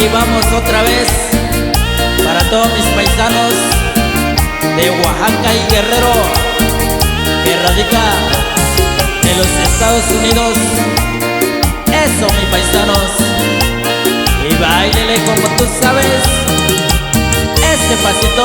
Aquí vamos otra vez para todos mis paisanos de Oaxaca y Guerrero que radica en los Estados Unidos. Eso, mis paisanos. Y báilele como tú sabes este pasito.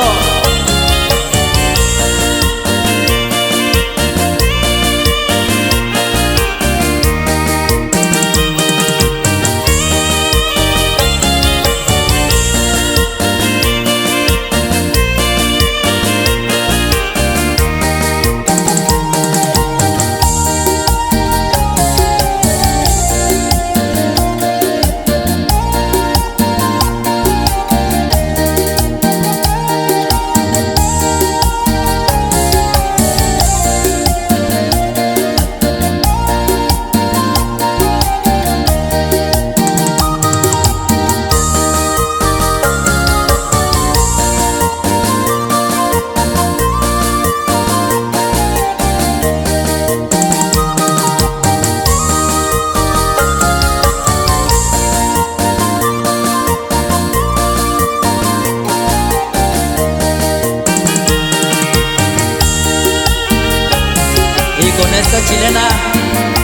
Y con esta chilena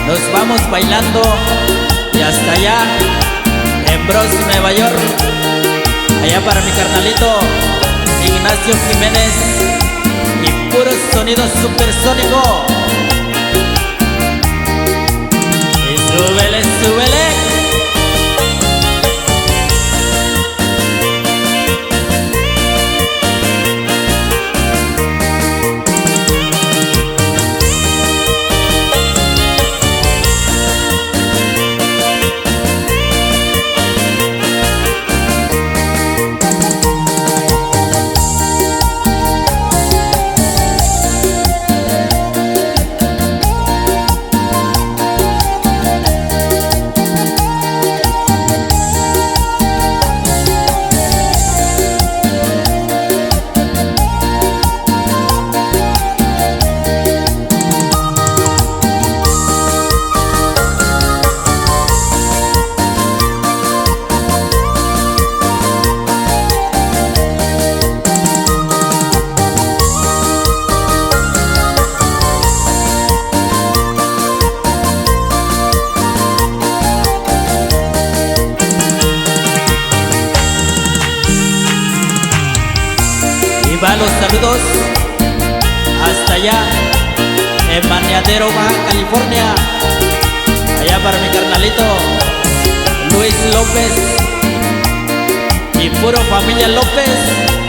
nos vamos bailando y hasta allá en Bronx, Nueva York, allá para mi carnalito Ignacio Jiménez y puro sonido supersónico. Y súbele, súbele. Y va los saludos hasta allá en Maniadero, Baja California, allá para mi carnalito Luis López y puro familia López.